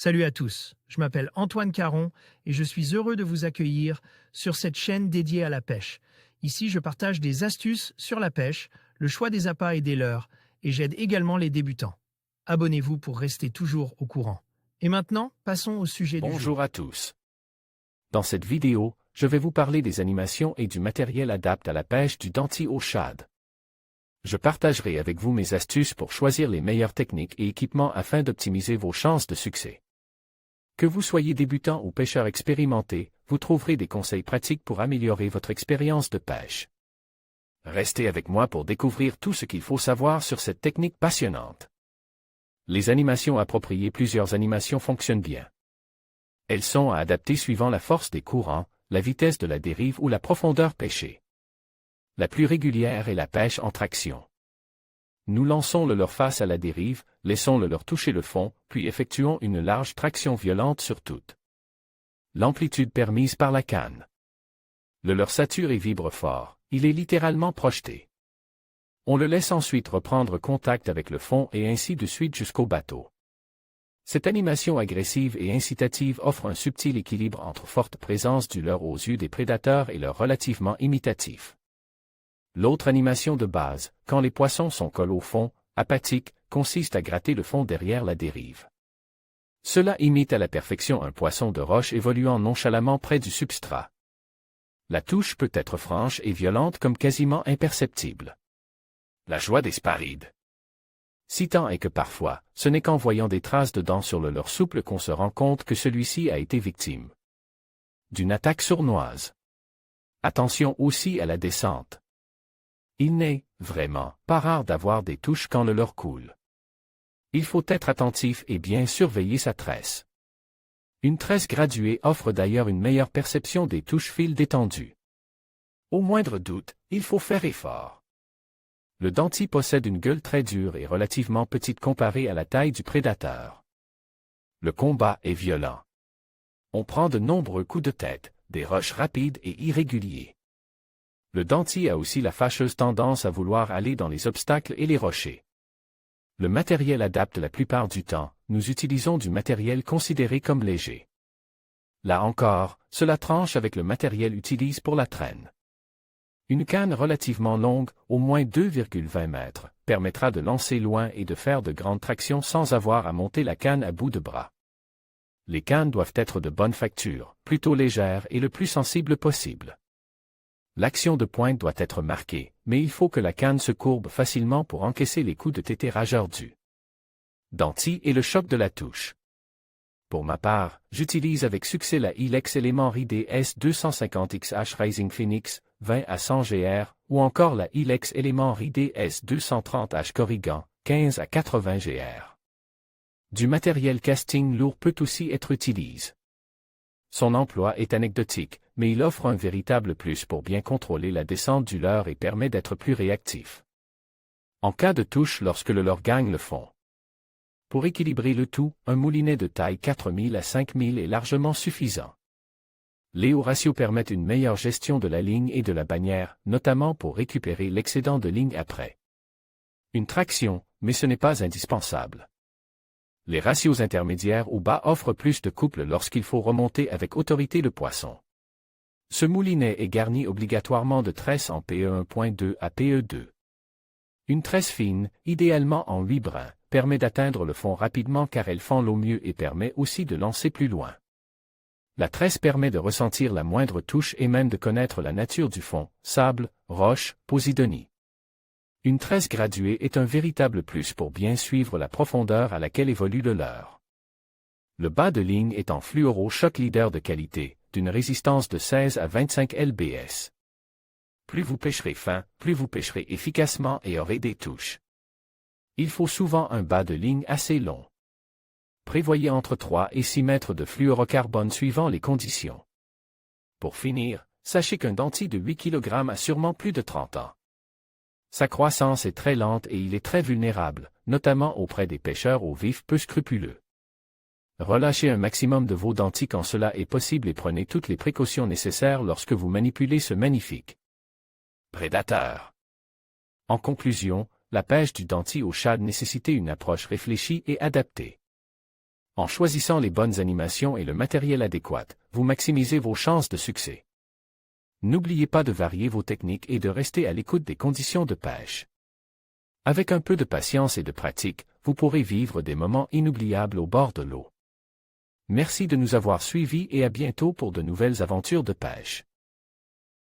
Salut à tous, je m'appelle Antoine Caron et je suis heureux de vous accueillir sur cette chaîne dédiée à la pêche. Ici, je partage des astuces sur la pêche, le choix des appâts et des leurres, et j'aide également les débutants. Abonnez-vous pour rester toujours au courant. Et maintenant, passons au sujet du jour. Bonjour à tous. Dans cette vidéo, je vais vous parler des animations et du matériel adapté à la pêche du denti au shad. Je partagerai avec vous mes astuces pour choisir les meilleures techniques et équipements afin d'optimiser vos chances de succès. Que vous soyez débutant ou pêcheur expérimenté, vous trouverez des conseils pratiques pour améliorer votre expérience de pêche. Restez avec moi pour découvrir tout ce qu'il faut savoir sur cette technique passionnante. Les animations appropriées. Plusieurs animations fonctionnent bien. Elles sont à adapter suivant la force des courants, la vitesse de la dérive ou la profondeur pêchée. La plus régulière est la pêche en traction. Nous lançons le leurre face à la dérive, laissons le leurre toucher le fond, puis effectuons une large traction violente sur toute l'amplitude permise par la canne. Le leurre sature et vibre fort, il est littéralement projeté. On le laisse ensuite reprendre contact avec le fond et ainsi de suite jusqu'au bateau. Cette animation agressive et incitative offre un subtil équilibre entre forte présence du leurre aux yeux des prédateurs et leurre relativement imitatif. L'autre animation de base, quand les poissons sont collés au fond, apathique, consiste à gratter le fond derrière la dérive. Cela imite à la perfection un poisson de roche évoluant nonchalamment près du substrat. La touche peut être franche et violente comme quasiment imperceptible. La joie des sparides. Si tant est que parfois, ce n'est qu'en voyant des traces de dents sur le leurre souple qu'on se rend compte que celui-ci a été victime d'une attaque sournoise. Attention aussi à la descente. Il n'est, vraiment, pas rare d'avoir des touches quand le leurre coule. Il faut être attentif et bien surveiller sa tresse. Une tresse graduée offre d'ailleurs une meilleure perception des touches fil détendues. Au moindre doute, il faut faire effort. Le denti possède une gueule très dure et relativement petite comparée à la taille du prédateur. Le combat est violent. On prend de nombreux coups de tête, des rushs rapides et irréguliers. Le denti a aussi la fâcheuse tendance à vouloir aller dans les obstacles et les rochers. Le matériel adapte la plupart du temps, nous utilisons du matériel considéré comme léger. Là encore, cela tranche avec le matériel utilisé pour la traîne. Une canne relativement longue, au moins 2,20 mètres, permettra de lancer loin et de faire de grandes tractions sans avoir à monter la canne à bout de bras. Les cannes doivent être de bonne facture, plutôt légères et le plus sensible possible. L'action de pointe doit être marquée, mais il faut que la canne se courbe facilement pour encaisser les coups de tété rageurs du denti et le choc de la touche. Pour ma part, j'utilise avec succès la Ilex Element Ridé S250XH Rising Phoenix, 20 à 100 GR, ou encore la Ilex Element Ridé S230H Corrigan, 15 à 80 GR. Du matériel casting lourd peut aussi être utilisé. Son emploi est anecdotique, mais il offre un véritable plus pour bien contrôler la descente du leurre et permet d'être plus réactif. En cas de touche lorsque le leurre gagne le fond. Pour équilibrer le tout, un moulinet de taille 4000 à 5000 est largement suffisant. Les hauts ratios permettent une meilleure gestion de la ligne et de la bannière, notamment pour récupérer l'excédent de ligne après une traction, mais ce n'est pas indispensable. Les ratios intermédiaires ou bas offrent plus de couple lorsqu'il faut remonter avec autorité le poisson. Ce moulinet est garni obligatoirement de tresses en PE 1.2 à PE 2. Une tresse fine, idéalement en 8 brins, permet d'atteindre le fond rapidement car elle fend l'eau mieux et permet aussi de lancer plus loin. La tresse permet de ressentir la moindre touche et même de connaître la nature du fond, sable, roche, posidonie. Une tresse graduée est un véritable plus pour bien suivre la profondeur à laquelle évolue le leurre. Le bas de ligne est en fluoro Shock Leader de qualité, d'une résistance de 16 à 25 lbs. Plus vous pêcherez fin, plus vous pêcherez efficacement et aurez des touches. Il faut souvent un bas de ligne assez long. Prévoyez entre 3 et 6 mètres de fluorocarbone suivant les conditions. Pour finir, sachez qu'un denti de 8 kg a sûrement plus de 30 ans. Sa croissance est très lente et il est très vulnérable, notamment auprès des pêcheurs au vif peu scrupuleux. Relâchez un maximum de vos dentis quand cela est possible et prenez toutes les précautions nécessaires lorsque vous manipulez ce magnifique prédateur. En conclusion, la pêche du denti au shad nécessitait une approche réfléchie et adaptée. En choisissant les bonnes animations et le matériel adéquat, vous maximisez vos chances de succès. N'oubliez pas de varier vos techniques et de rester à l'écoute des conditions de pêche. Avec un peu de patience et de pratique, vous pourrez vivre des moments inoubliables au bord de l'eau. Merci de nous avoir suivis et à bientôt pour de nouvelles aventures de pêche.